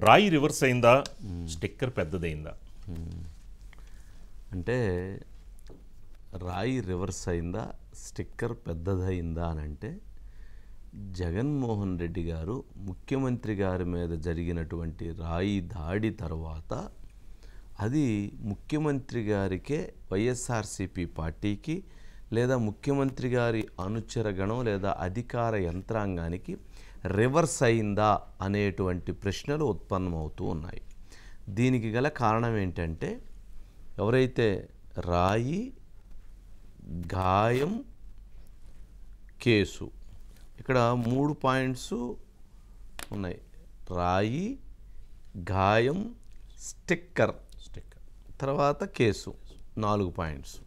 రాయి రివర్స్ అయిందా, స్టిక్కర్ పెద్దదైందా? అంటే రాయి రివర్స్ అయిందా, స్టిక్కర్ పెద్దదైందా అని అంటే, జగన్మోహన్ రెడ్డి గారు ముఖ్యమంత్రి గారి మీద జరిగినటువంటి రాయి దాడి తర్వాత అది ముఖ్యమంత్రి గారికే, వైఎస్ఆర్సీపీ పార్టీకి లేదా ముఖ్యమంత్రి గారి అనుచరగణం లేదా అధికార యంత్రాంగానికి రివర్స్ అయిందా అనేటువంటి ప్రశ్నలు ఉత్పన్నమవుతూ ఉన్నాయి. దీనికి గల కారణం ఏంటంటే, ఎవరైతే రాయి, గాయం, కేసు, ఇక్కడ 3 పాయింట్స్ ఉన్నాయి. రాయి, గాయం, స్టిక్కర్, తర్వాత కేసు, 4 పాయింట్స్.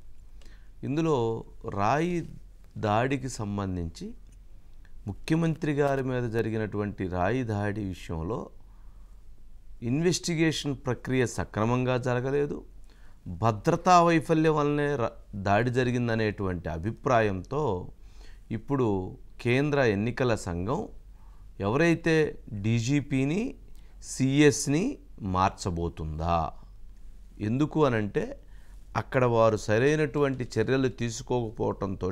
ఇందులో రాయి దాడికి సంబంధించి ముఖ్యమంత్రి గారి మీద జరిగినటువంటి రాయి దాడి విషయంలో ఇన్వెస్టిగేషన్ ప్రక్రియ సక్రమంగా జరగలేదు, భద్రతా వైఫల్యం వల్లనే దాడి జరిగిందనేటువంటి అభిప్రాయంతో ఇప్పుడు కేంద్ర ఎన్నికల సంఘం ఎవరైతే డీజీపీని, సిఎస్ని మార్చబోతుందా? ఎందుకు అనంటే, అక్కడ వారు సరైనటువంటి చర్యలు తీసుకోకపోవటంతో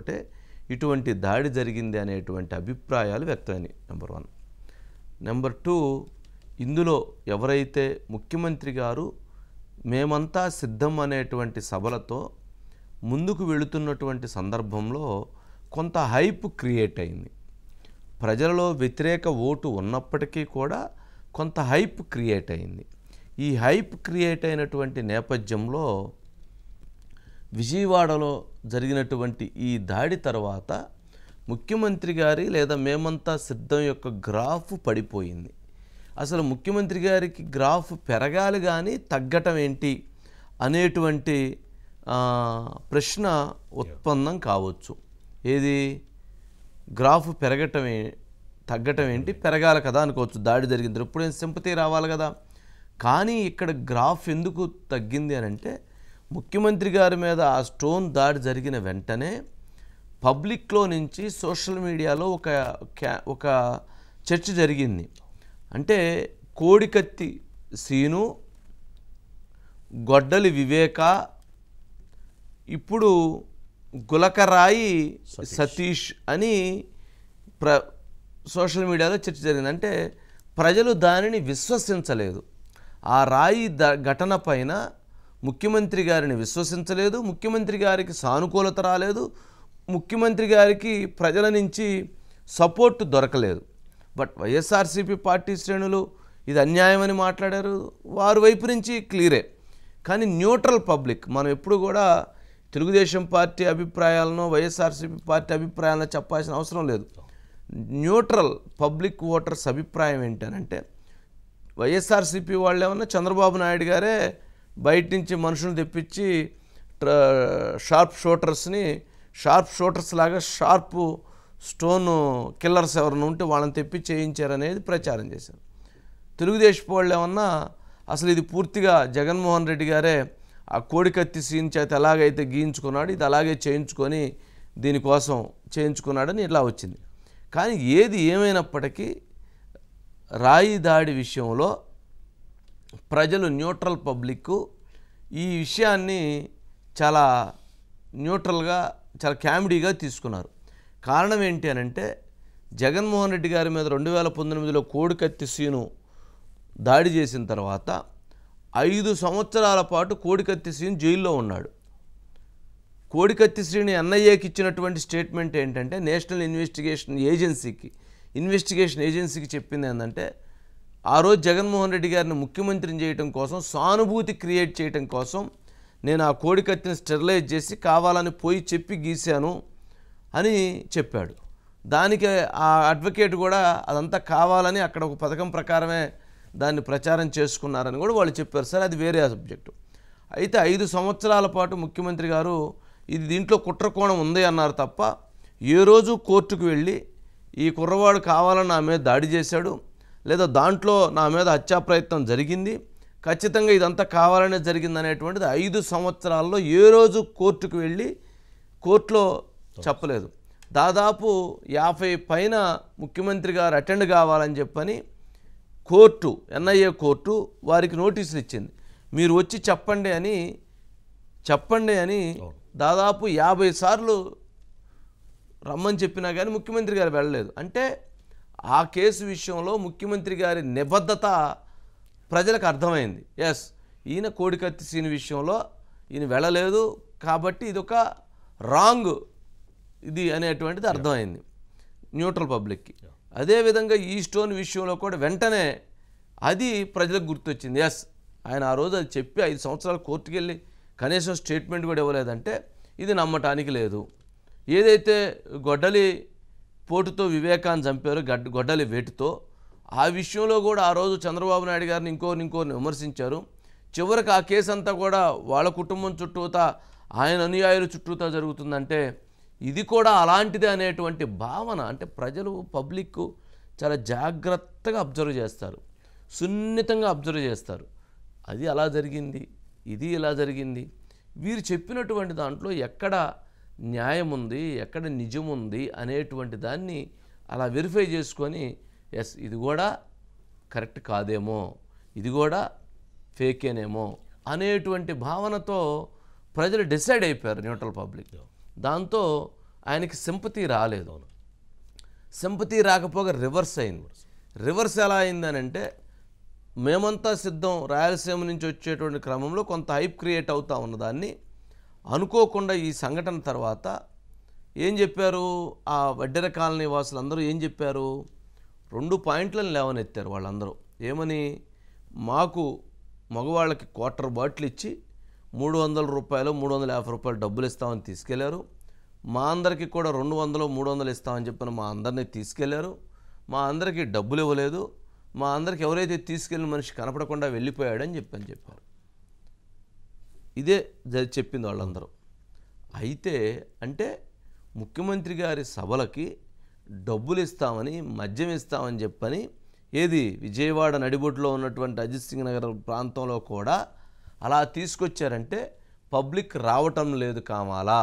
ఇటువంటి దాడి జరిగింది అనేటువంటి అభిప్రాయాలు వ్యక్తమైనాయి. నెంబర్ 1. నెంబర్ 2, ఇందులో ఎవరైతే ముఖ్యమంత్రి గారు మేమంతా సిద్ధం అనేటువంటి సభలతో ముందుకు వెళుతున్నటువంటి సందర్భంలో కొంత హైప్ క్రియేట్ అయింది. ప్రజలలో వ్యతిరేక ఓటు ఉన్నప్పటికీ కూడా కొంత హైప్ క్రియేట్ అయింది. ఈ హైప్ క్రియేట్ అయినటువంటి నేపథ్యంలో విజయవాడలో జరిగినటువంటి ఈ దాడి తర్వాత ముఖ్యమంత్రి గారి లేదా మేమంతా సిద్ధం యొక్క గ్రాఫ్ పడిపోయింది. అసలు ముఖ్యమంత్రి గారికి గ్రాఫ్ పెరగాలి కానీ తగ్గటం ఏంటి అనేటువంటి ప్రశ్న ఉత్పన్నం కావచ్చు. ఏది గ్రాఫ్ పెరగటమే, తగ్గటం ఏంటి, పెరగాలి కదా అనుకోవచ్చు. దాడి జరిగింది ఎప్పుడైనా సింపతి రావాలి కదా. కానీ ఇక్కడ గ్రాఫ్ ఎందుకు తగ్గింది అని అంటే, ముఖ్యమంత్రి గారి మీద ఆ స్టోన్ దాడి జరిగిన వెంటనే పబ్లిక్లో నుంచి సోషల్ మీడియాలో ఒక చర్చ జరిగింది. అంటే కోడికత్తి సీను, గొడ్డలి వివేక, ఇప్పుడు గులకరాయి సతీష్ అని సోషల్ మీడియాలో చర్చ జరిగింది. అంటే ప్రజలు దానిని విశ్వసించలేదు. ఆ రాయి ఘటన పైన ముఖ్యమంత్రి గారిని విశ్వసించలేదు, ముఖ్యమంత్రి గారికి సానుకూలత రాలేదు, ముఖ్యమంత్రి గారికి ప్రజల నుంచి సపోర్ట్ దొరకలేదు. బట్ వైఎస్ఆర్సీపీ పార్టీ శ్రేణులు ఇది అన్యాయమని మాట్లాడారు, వారి వైపు నుంచి క్లియరే. కానీ న్యూట్రల్ పబ్లిక్, మనం ఎప్పుడు కూడా తెలుగుదేశం పార్టీ అభిప్రాయాలను, వైఎస్ఆర్సీపీ పార్టీ అభిప్రాయాలను చెప్పాల్సిన అవసరం లేదు. న్యూట్రల్ పబ్లిక్ ఓటర్స్ అభిప్రాయం ఏంటనంటే, వైఎస్ఆర్సీపీ వాళ్ళు ఏమన్నా చంద్రబాబు నాయుడు గారే బయట నుంచి మనుషులను తెప్పించి షార్ప్ షూటర్స్ లాగా షార్ప్ స్టోన్ కిల్లర్స్ ఎవరైనా ఉంటే వాళ్ళని తెప్పి చేయించారనేది ప్రచారం చేశారు. తెలుగుదేశం వాళ్ళు ఏమన్నా అసలు ఇది పూర్తిగా జగన్మోహన్ రెడ్డి గారే ఆ కోడికత్తి సీన్ చేత ఎలాగైతే గీయించుకున్నాడు, ఇది అలాగే చేయించుకొని దీనికోసం చేయించుకున్నాడని ఇలా వచ్చింది. కానీ ఏది ఏమైనప్పటికీ రాయి దాడి విషయంలో ప్రజలు, న్యూట్రల్ పబ్లిక్ ఈ విషయాన్ని చాలా న్యూట్రల్గా, చాలా కామెడీగా తీసుకున్నారు. కారణం ఏంటి అనంటే, జగన్మోహన్ రెడ్డి గారి మీద 2019లో కోడికత్తి సీను దాడి చేసిన తర్వాత 5 సంవత్సరాల పాటు కోడికత్తి సీను జైల్లో ఉన్నాడు. కోడికత్తి శ్రీని ఎన్ఐఏకి ఇచ్చినటువంటి స్టేట్మెంట్ ఏంటంటే, నేషనల్ ఇన్వెస్టిగేషన్ ఏజెన్సీకి చెప్పింది ఏంటంటే, ఆ రోజు జగన్మోహన్ రెడ్డి గారిని ముఖ్యమంత్రిని చేయడం కోసం, సానుభూతి క్రియేట్ చేయడం కోసం నేను ఆ కోడికత్తిని స్టెరిలైజ్ చేసి కావాలని పోయి చెప్పి గీశాను అని చెప్పాడు. దానికి ఆ అడ్వకేట్ కూడా అదంతా కావాలని అక్కడ ఒక పథకం ప్రకారమే దాన్ని ప్రచారం చేసుకున్నారని కూడా వాళ్ళు చెప్పారు. సరే, అది వేరే సబ్జెక్టు. అయితే 5 సంవత్సరాల పాటు ముఖ్యమంత్రి గారు ఇది దీంట్లో కుట్రకోణం ఉంది అన్నారు తప్ప, ఏ రోజు కోర్టుకు వెళ్ళి ఈ కుర్రవాడు కావాలని నా మీద దాడి చేశాడు, లేదా దాంట్లో నా మీద హత్యా ప్రయత్నం జరిగింది, ఖచ్చితంగా ఇదంతా కావాలనే జరిగింది అనేటువంటిది 5 సంవత్సరాల్లో ఏ రోజు కోర్టుకు వెళ్ళి కోర్టులో చెప్పలేదు. దాదాపు 50 పైన ముఖ్యమంత్రి గారు అటెండ్ కావాలని చెప్పని కోర్టు ఎన్ఐఏ కోర్టు వారికి నోటీసులు ఇచ్చింది. మీరు వచ్చి చెప్పండి అని దాదాపు 50 సార్లు రమ్మని చెప్పినా కానీ ముఖ్యమంత్రి గారు వెళ్ళలేదు. అంటే ఆ కేసు విషయంలో ముఖ్యమంత్రి గారి నిబద్ధత ప్రజలకు అర్థమైంది. ఎస్, ఈయన కోడికత్తి సీన్ విషయంలో ఈయన వెళ్ళలేదు కాబట్టి ఇదొక రాంగ్ ఇది అనేటువంటిది అర్థమైంది న్యూట్రల్ పబ్లిక్కి. అదేవిధంగా ఈ స్టోన్ విషయంలో కూడా వెంటనే అది ప్రజలకు గుర్తొచ్చింది. ఎస్, ఆయన ఆ రోజు అది చెప్పి 5 సంవత్సరాలు కోర్టుకు వెళ్ళి కనీసం స్టేట్మెంట్ కూడా ఇవ్వలేదంటే ఇది నమ్మటానికి లేదు. ఏదైతే గొడ్డలి పోటుతో వివేకాన్ని చంపారో గొడ్డలి వేటుతో, ఆ విషయంలో కూడా ఆ రోజు చంద్రబాబు నాయుడు గారిని ఇంకోరిని విమర్శించారు. చివరికి ఆ కేసు అంతా కూడా వాళ్ళ కుటుంబం చుట్టూతా, ఆయన అనుయాయుల చుట్టూతా జరుగుతుందంటే ఇది కూడా అలాంటిదే అనేటువంటి భావన. అంటే ప్రజలు పబ్లిక్ చాలా జాగ్రత్తగా అబ్జర్వ్ చేస్తారు, సున్నితంగా అబ్జర్వ్ చేస్తారు. అది అలా జరిగింది, ఇది ఇలా జరిగింది. వీరు చెప్పినటువంటి దాంట్లో ఎక్కడ న్యాయం ఉంది, ఎక్కడ నిజం ఉంది అనేటువంటి దాన్ని అలా వెరిఫై చేసుకొని ఎస్ ఇది కూడా కరెక్ట్ కాదేమో, ఇది కూడా ఫేకేనేమో అనేటువంటి భావనతో ప్రజలు డిసైడ్ అయిపోయారు న్యూట్రల్ పబ్లిక్. దాంతో ఆయనకి సింపతి రాలేదు. సింపతి రాకపోగా రివర్స్ అయింది. రివర్స్ ఎలా అయిందనంటే మేమంతా సిద్ధం రాయలసీమ నుంచి వచ్చేటువంటి క్రమంలో కొంత హైప్ క్రియేట్ అవుతూ ఉన్నదాన్ని అనుకోకుండా ఈ సంఘటన తర్వాత ఏం చెప్పారు, ఆ వడ్డెర కాలనీ వాసులందరూ ఏం చెప్పారు, 2 పాయింట్లను లేవనెత్తారు వాళ్ళందరూ. ఏమని, మాకు మగవాళ్ళకి క్వార్టర్ బాటిల్ ఇచ్చి 300 రూపాయలు 350 రూపాయలు డబ్బులు ఇస్తామని తీసుకెళ్లారు. మా అందరికీ కూడా 200 300 ఇస్తామని చెప్పిన మా అందరినీ తీసుకెళ్లారు. మా అందరికీ డబ్బులు ఇవ్వలేదు. మా అందరికి ఎవరైతే తీసుకెళ్ళిన మనిషి కనపడకుండా వెళ్ళిపోయాడని చెప్పారు. ఇదే చెప్పింది వాళ్ళందరూ. అయితే అంటే ముఖ్యమంత్రి గారి సభలకి డబ్బులు ఇస్తామని, మద్యం ఇస్తామని చెప్పని, ఏది విజయవాడ నడిబొడ్డులో ఉన్నటువంటి అజిత్ సింగ్ నగర్ ప్రాంతంలో కూడా అలా తీసుకొచ్చారంటే పబ్లిక్ రావటం లేదు కావాలా,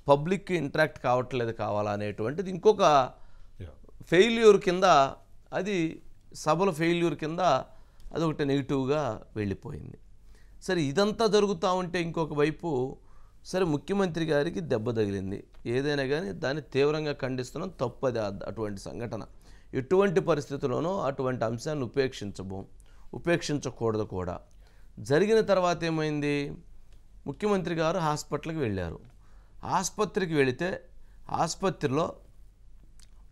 పబ్లిక్ ఇంటరాక్ట్ కావట్లేదు కావాలా అనేటువంటిది ఇంకొక ఫెయిల్యూర్ కింద, అది సభల ఫెయిల్యూర్ కింద అదొకటి నెగిటివ్గా వెళ్ళిపోయింది. సరే, ఇదంతా జరుగుతూ ఉంటే ఇంకొక వైపు సరే ముఖ్యమంత్రి గారికి దెబ్బ తగిలింది. ఏదైనా కానీ దాన్ని తీవ్రంగా ఖండిస్తున్నాం, తప్పది అటువంటి సంఘటన. ఎటువంటి పరిస్థితుల్లోనూ అటువంటి అంశాన్ని ఉపేక్షించకూడదు కూడా. జరిగిన తర్వాత ఏమైంది, ముఖ్యమంత్రి గారు హాస్పిటల్కి వెళ్ళారు. ఆసుపత్రికి వెళితే ఆసుపత్రిలో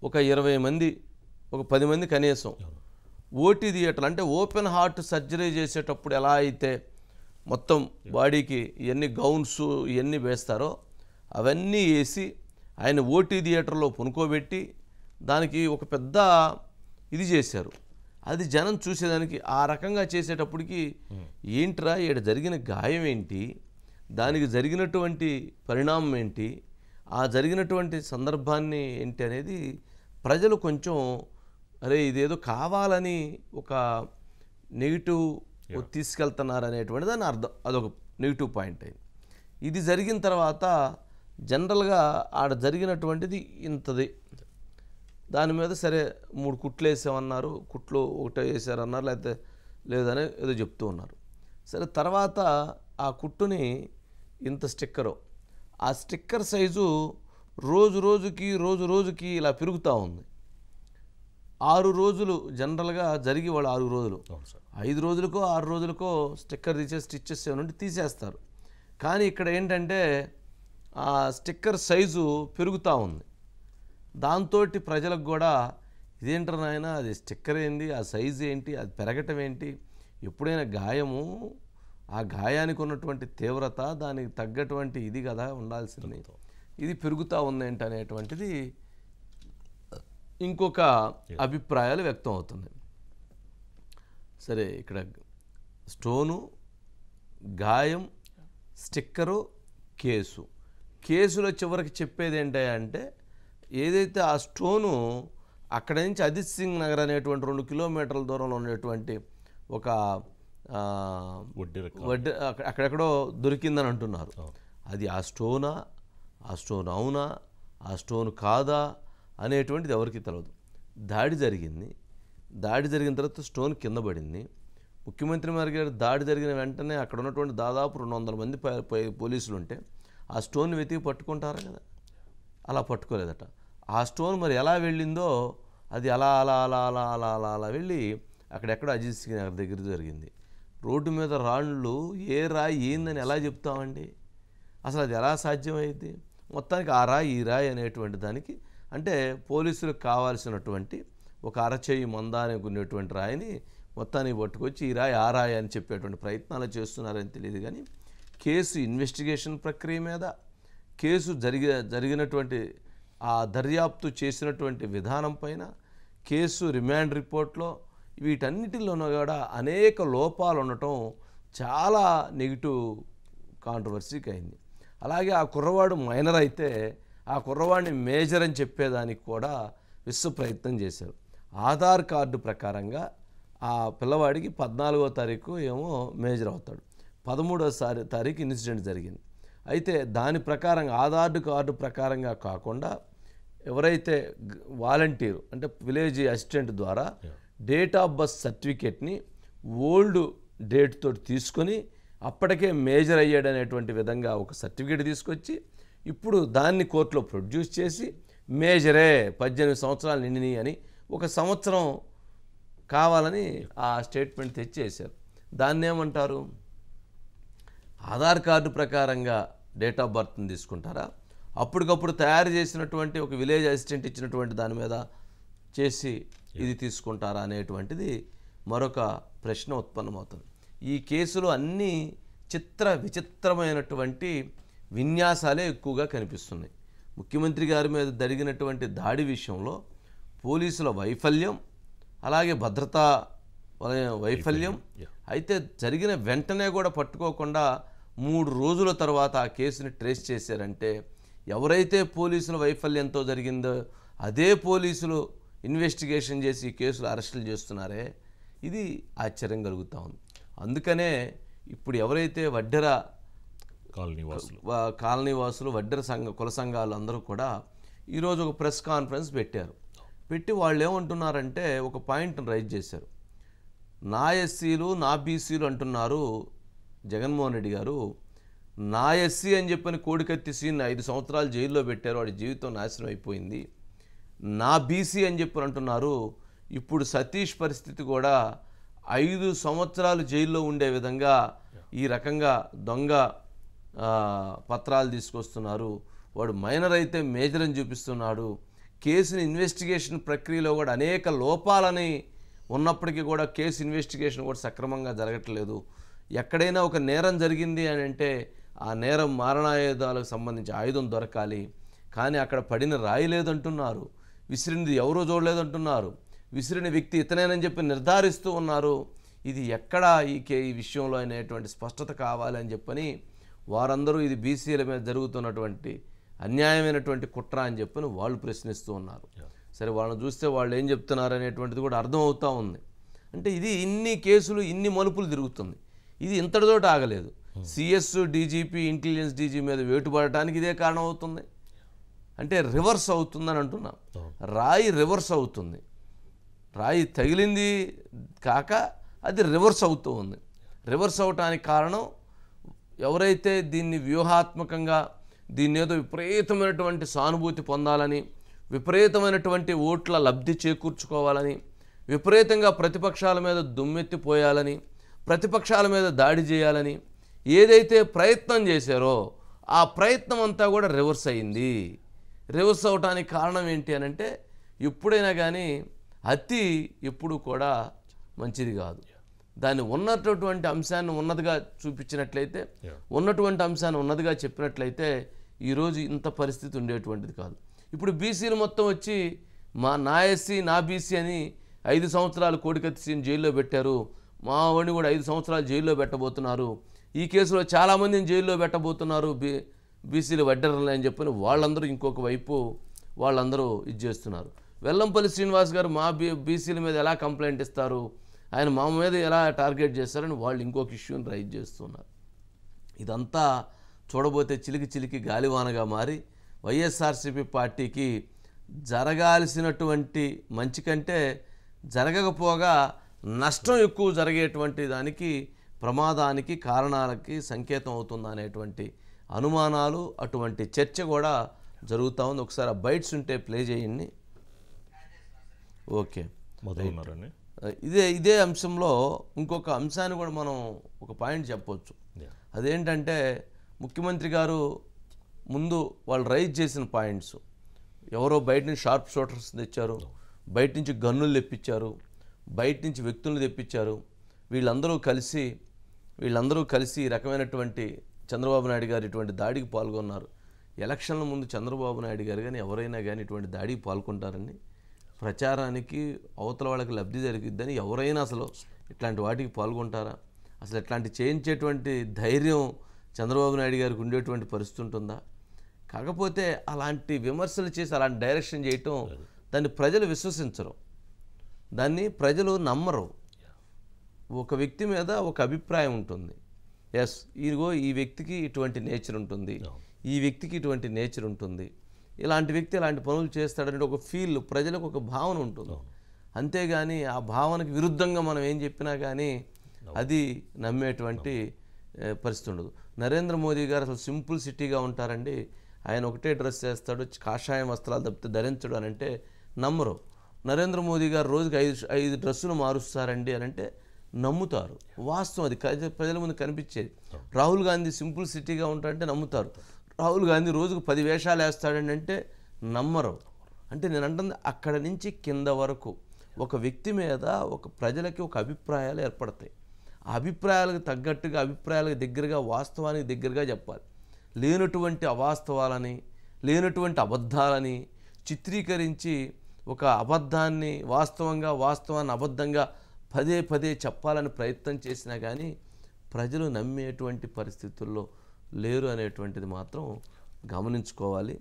ఒక 20 మంది, ఒక 10 మంది కనీసం ఓటీ థియేటర్లు, అంటే ఓపెన్ హార్ట్ సర్జరీ చేసేటప్పుడు ఎలా అయితే మొత్తం బాడీకి ఇవన్నీ గౌన్స్ ఇవన్నీ వేస్తారో అవన్నీ వేసి ఆయన ఓటీ థియేటర్లో పునుకోబెట్టి దానికి ఒక పెద్ద ఇది చేశారు. అది జనం చూసేదానికి ఆ రకంగా చేసేటప్పటికి ఏంట్రా ఇక్కడ జరిగిన గాయం ఏంటి, దానికి జరిగినటువంటి పరిణామం ఏంటి, ఆ జరిగినటువంటి సందర్భాన్ని ఏంటి అనేది ప్రజలు కొంచెం అరే ఇదేదో కావాలని ఒక నెగిటివ్ తీసుకెళ్తున్నారు అనేటువంటి దాని అర్థం, అదొక నెగిటివ్ పాయింట్ అయింది. ఇది జరిగిన తర్వాత జనరల్గా ఆడ జరిగినటువంటిది ఇంతది. దాని మీద సరే 3 కుట్లు వేసామన్నారు, కుట్లు ఒకటే వేసారన్నారు, లేకపోతే లేదని ఏదో చెప్తూ ఉన్నారు. సరే, తర్వాత ఆ కుట్టుని ఇంత స్టిక్కరు, ఆ స్టిక్కర్ సైజు రోజు రోజుకి ఇలా పెరుగుతూ ఉంది. 6 రోజులు జనరల్గా జరిగి వాళ్ళు 6 రోజులు 5 రోజులకో 6 రోజులకో స్టిక్కర్ తీసే స్టిచ్చెస్ ఏమైనా తీసేస్తారు. కానీ ఇక్కడ ఏంటంటే ఆ స్టిక్కర్ సైజు పెరుగుతూ ఉంది. దాంతో ప్రజలకు కూడా ఇదేంటారు నాయన, అది స్టిక్కర్ ఏంటి, ఆ సైజు ఏంటి, అది పెరగటం ఏంటి, ఎప్పుడైనా గాయము ఆ గాయానికి ఉన్నటువంటి తీవ్రత దానికి తగ్గటువంటి ఇది కదా ఉండాల్సింది, ఇది పెరుగుతూ ఉంది ఏంటి అనేటువంటిది ఇంకొక అభిప్రాయాలు వ్యక్తం అవుతుంది. సరే, ఇక్కడ స్టోను, గాయం, స్టిక్కరు, కేసులో చివరికి చెప్పేది ఏంటంటే ఏదైతే ఆ స్టోను అక్కడ నుంచి అజిత్ సింగ్ నగర్ అనేటువంటి 2 కిలోమీటర్ల దూరంలో ఉన్నటువంటి ఒక అక్కడెక్కడో దొరికిందని అంటున్నారు. అది ఆ స్టోనా, ఆ స్టోన్ అవునా, ఆ స్టోన్ కాదా అనేటువంటిది ఎవరికి తెలియదు. దాడి జరిగింది. దాడి జరిగిన తర్వాత స్టోన్ కింద పడింది. ముఖ్యమంత్రి గారు దాడి జరిగిన వెంటనే అక్కడ ఉన్నటువంటి దాదాపు 200 మంది పోలీసులు ఉంటే ఆ స్టోన్ వెతికి పట్టుకుంటారు కదా, అలా పట్టుకోలేదట. ఆ స్టోన్ మరి ఎలా వెళ్ళిందో అది అలా అలా అలా అలా అలా అలా అలా వెళ్ళి అక్కడెక్కడ అజిత్ సింగ్ నగర్ దగ్గర జరిగింది. రోడ్డు మీద రాళ్ళు ఏ రాయి ఏందని ఎలా చెప్తామండి? అసలు అది ఎలా సాధ్యమైంది? మొత్తానికి ఆ రాయి ఈ రాయి అనేటువంటి దానికి అంటే పోలీసులకు కావాల్సినటువంటి ఒక అరచేయి మందానికి ఉన్నటువంటి రాయిని మొత్తానికి పట్టుకొచ్చి ఈ రాయి ఆ రాయి అని చెప్పేటువంటి ప్రయత్నాలు చేస్తున్నారని తెలియదు. కానీ కేసు ఇన్వెస్టిగేషన్ ప్రక్రియ మీద, కేసు జరిగినటువంటి ఆ దర్యాప్తు చేసినటువంటి విధానం పైన, కేసు రిమాండ్ రిపోర్ట్లో వీటన్నిటిలోనూ కూడా అనేక లోపాలు ఉండటం చాలా నెగిటివ్ కాంట్రవర్సీకి అయింది. అలాగే ఆ కుర్రవాడు మైనర్ అయితే ఆ కుర్రవాడిని మేజర్ అని చెప్పేదానికి కూడా విశ్వ ప్రయత్నం చేశారు. ఆధార్ కార్డు ప్రకారంగా ఆ పిల్లవాడికి 14వ తారీఖు ఏమో మేజర్ అవుతాడు, 13వ తారీఖు ఇన్సిడెంట్ జరిగింది. అయితే దాని ప్రకారంగా ఆధార్ కార్డు ప్రకారంగా కాకుండా ఎవరైతే వాలంటీరు అంటే విలేజ్ అసిస్టెంట్ ద్వారా డేట్ ఆఫ్ బర్త్ సర్టిఫికేట్ని ఓల్డ్ డేట్ తోటి తీసుకొని అప్పటికే మేజర్ అయ్యాడనేటువంటి విధంగా ఒక సర్టిఫికేట్ తీసుకొచ్చి ఇప్పుడు దాన్ని కోర్టులో ప్రొడ్యూస్ చేసి మేజరే 18 సంవత్సరాలు నిండిని అని 1 సంవత్సరం కావాలని ఆ స్టేట్మెంట్ తెచ్చేశారు. దాన్ని ఏమంటారు? ఆధార్ కార్డు ప్రకారంగా డేట్ ఆఫ్ బర్త్ని తీసుకుంటారా, అప్పటికప్పుడు తయారు చేసినటువంటి ఒక విలేజ్ అసిస్టెంట్ ఇచ్చినటువంటి దాని మీద చేసి ఇది తీసుకుంటారా అనేటువంటిది మరొక ప్రశ్న ఉత్పన్నమవుతుంది. ఈ కేసులో అన్ని విచిత్రమైనటువంటి విన్యాసాలే ఎక్కువగా కనిపిస్తున్నాయి. ముఖ్యమంత్రి గారి మీద జరిగినటువంటి దాడి విషయంలో పోలీసుల వైఫల్యం, అలాగే భద్రతా వైఫల్యం. అయితే జరిగిన వెంటనే కూడా పట్టుకోకుండా 3 రోజుల తర్వాత ఆ కేసుని ట్రేస్ చేశారంటే ఎవరైతే పోలీసుల వైఫల్యంతో జరిగిందో అదే పోలీసులు ఇన్వెస్టిగేషన్ చేసి ఈ కేసులు అరెస్టులు చేస్తున్నారే, ఇది ఆశ్చర్యం కలుగుతూ ఉంది. అందుకనే ఇప్పుడు ఎవరైతే వడ్డెర కాలనీవాసులు వడ్డెర కుల సంఘాలు అందరూ కూడా ఈరోజు ఒక ప్రెస్ కాన్ఫరెన్స్ పెట్టారు. పెట్టి వాళ్ళు ఏమంటున్నారంటే ఒక పాయింట్ని రైజ్ చేశారు. నా ఎస్సీలు నా బీసీలు అంటున్నారు జగన్మోహన్ రెడ్డి గారు, నా ఎస్సీ అని చెప్పని కోడికత్తి సీన్ 5 సంవత్సరాలు జైల్లో పెట్టారు, వాడి జీవితం నాశనం అయిపోయింది. నా బీసీ అని చెప్పని అంటున్నారు, ఇప్పుడు సతీష్ పరిస్థితి కూడా 5 సంవత్సరాలు జైల్లో ఉండే విధంగా ఈ రకంగా దొంగ పత్రాలు తీసుకొస్తున్నారు, వాడు మైనర్ అయితే మేజర్ అని చూపిస్తున్నాడు. కేసుని ఇన్వెస్టిగేషన్ ప్రక్రియలో కూడా అనేక లోపాలని ఉన్నప్పటికీ కూడా కేసు ఇన్వెస్టిగేషన్ కూడా సక్రమంగా జరగట్లేదు. ఎక్కడైనా ఒక నేరం జరిగింది అని అంటే ఆ నేరం మారణాయుధాలకు సంబంధించి ఆయుధం దొరకాలి, కానీ అక్కడ పడిన రాయి లేదంటున్నారు, విసిరినది ఎవరో చూడలేదంటున్నారు, విసిరిన వ్యక్తి ఇతనేనని చెప్పి నిర్ధారిస్తూ ఉన్నారు. ఇది ఎక్కడా ఈ విషయంలో అనేటువంటి స్పష్టత కావాలని చెప్పని వారందరూ ఇది బీసీల మీద జరుగుతున్నటువంటి అన్యాయమైనటువంటి కుట్ర అని చెప్పని వాళ్ళు ప్రశ్నిస్తూ ఉన్నారు. సరే, వాళ్ళని చూస్తే వాళ్ళు ఏం చెప్తున్నారు అనేటువంటిది కూడా అర్థం అవుతూ ఉంది. అంటే ఇది ఇన్ని కేసులు ఇన్ని మలుపులు తిరుగుతుంది. ఇది ఇంతటితోటి ఆగలేదు. సిఎస్ డీజీపీ ఇంటెలిజెన్స్ డీజీ మీద వేటుపడటానికి ఇదే కారణం అవుతుంది. అంటే రివర్స్ అవుతుందని అంటున్నాం. రాయి రివర్స్ అవుతుంది, రాయి తగిలింది కాక అది రివర్స్ అవుతూ ఉంది. రివర్స్ అవటానికి కారణం ఎవరైతే దీన్ని వ్యూహాత్మకంగా దీన్ని ఏదో విపరీతమైనటువంటి సానుభూతి పొందాలని, విపరీతమైనటువంటి ఓట్ల లబ్ధి చేకూర్చుకోవాలని, విపరీతంగా ప్రతిపక్షాల మీద దుమ్మెత్తిపోయాలని, ప్రతిపక్షాల మీద దాడి చేయాలని ఏదైతే ప్రయత్నం చేశారో ఆ ప్రయత్నం అంతా కూడా రివర్స్ అయింది. రివర్స్ అవటానికి కారణం ఏంటి అని అంటే ఎప్పుడైనా కానీ అతి ఎప్పుడు కూడా మంచిది కాదు. దాన్ని ఉన్నటువంటి అంశాన్ని ఉన్నదిగా చూపించినట్లయితే, ఉన్నటువంటి అంశాన్ని ఉన్నదిగా చెప్పినట్లయితే ఈరోజు ఇంత పరిస్థితి ఉండేటువంటిది కాదు. ఇప్పుడు బీసీలు మొత్తం వచ్చి నా ఎస్సీ నా బీసీ అని 5 సంవత్సరాలు కోడికత్తి సీన్ జైల్లో పెట్టారు, మా వాడిని కూడా 5 సంవత్సరాలు జైల్లో పెట్టబోతున్నారు, ఈ కేసులో చాలామందిని జైల్లో పెట్టబోతున్నారు బీసీలు వడ్డెరలు అని చెప్పని వాళ్ళందరూ ఇంకొక వైపు వాళ్ళందరూ ఇది చేస్తున్నారు. వెల్లంపల్లి శ్రీనివాస్ గారు మా బీసీల మీద ఎలా కంప్లైంట్ ఇస్తారు, ఆయన మా మీద ఎలా టార్గెట్ చేస్తారని వాళ్ళు ఇంకొక ఇష్యూని రైజ్ చేస్తున్నారు. ఇదంతా చూడబోతే చిలికి గాలివానగా మారి వైఎస్ఆర్సీపీ పార్టీకి జరగాల్సినటువంటి మంచి కంటే జరగకపోగా నష్టం ఎక్కువ జరిగేటువంటి దానికి ప్రమాదానికి కారణాలకి సంకేతం అవుతుందా అనేటువంటి అనుమానాలు, అటువంటి చర్చ కూడా జరుగుతూ ఉంది. ఒకసారి ఆ బైట్స్ ఉంటే ప్లే చేయండి. ఓకే, మొదలున్నారండి. ఇదే అంశంలో ఇంకొక అంశాన్ని కూడా మనం ఒక పాయింట్ చెప్పవచ్చు. అదేంటంటే ముఖ్యమంత్రి గారు ముందు వాళ్ళు రైజ్ చేసిన పాయింట్స్, ఎవరో బయట నుంచి షార్ప్ షూటర్స్ తెచ్చారు, బయట నుంచి గన్నులు తెప్పించారు, బయట నుంచి వ్యక్తులను తెప్పించారు, వీళ్ళందరూ కలిసి ఈ రకమైనటువంటి చంద్రబాబు నాయుడు గారు ఇటువంటి దాడికి పాల్గొన్నారు. ఎలక్షన్ల ముందు చంద్రబాబు నాయుడు గారు కానీ ఎవరైనా కానీ ఇటువంటి దాడికి పాల్గొంటారని, ప్రచారానికి అవతల వాళ్ళకి లబ్ధి జరిగిద్దని ఎవరైనా అసలు ఇట్లాంటి వాటికి పాల్గొంటారా? అసలు ఇట్లాంటి చేయించేటువంటి ధైర్యం చంద్రబాబు నాయుడు గారికి ఉండేటువంటి పరిస్థితి ఉంటుందా? కాకపోతే అలాంటి విమర్శలు చేసి అలాంటి డైరెక్షన్ చేయటం దాన్ని ప్రజలు విశ్వసించరు, దాన్ని ప్రజలు నమ్మరు. ఒక వ్యక్తి మీద ఒక అభిప్రాయం ఉంటుంది. ఎస్, ఇదిగో ఈ వ్యక్తికి ఇటువంటి నేచర్ ఉంటుంది, ఈ వ్యక్తికి ఇటువంటి నేచర్ ఉంటుంది, ఇలాంటి వ్యక్తి ఇలాంటి పనులు చేస్తాడనే ఒక ఫీల్, ప్రజలకు ఒక భావన ఉంటుంది. అంతేగాని ఆ భావనకు విరుద్ధంగా మనం ఏం చెప్పినా కానీ అది నమ్మేటువంటి పరిస్థితి ఉండదు. నరేంద్ర మోదీ గారు అసలు సింపుల్ సిటీగా ఉంటారండి. ఆయన ఒకటే డ్రెస్ చేస్తాడు, కాషాయం వస్త్రాలు తప్పితే ధరించడు అని అంటే నమ్మరు. నరేంద్ర మోదీ గారు రోజుకి 5 డ్రెస్సులు మారుస్తారండి అని అంటే నమ్ముతారు. వాస్తవం, అది ప్రజల ముందు కనిపించేది. రాహుల్ గాంధీ సింపుల్ సిటీగా ఉంటాడంటే నమ్ముతారు. రాహుల్ గాంధీ రోజుకు 10 వేషాలు వేస్తాడని అంటే నమ్మరు. అంటే నేను అంటుంది అక్కడ నుంచి కింద వరకు ఒక వ్యక్తి మీద ఒక ప్రజలకి ఒక అభిప్రాయాలు ఏర్పడతాయి. ఆ అభిప్రాయాలకు తగ్గట్టుగా, అభిప్రాయాలకు దగ్గరగా, వాస్తవానికి దగ్గరగా చెప్పాలి. లేనటువంటి అవాస్తవాలని, లేనటువంటి అబద్ధాలని చిత్రీకరించి ఒక అబద్ధాన్ని వాస్తవంగా, వాస్తవాన్ని అబద్ధంగా పదే చెప్పాలని ప్రయత్నం చేసినా కానీ ప్రజలు నమ్మేటువంటి పరిస్థితుల్లో లేరు అనేటువంటిది మాత్రం గమనించుకోవాలి.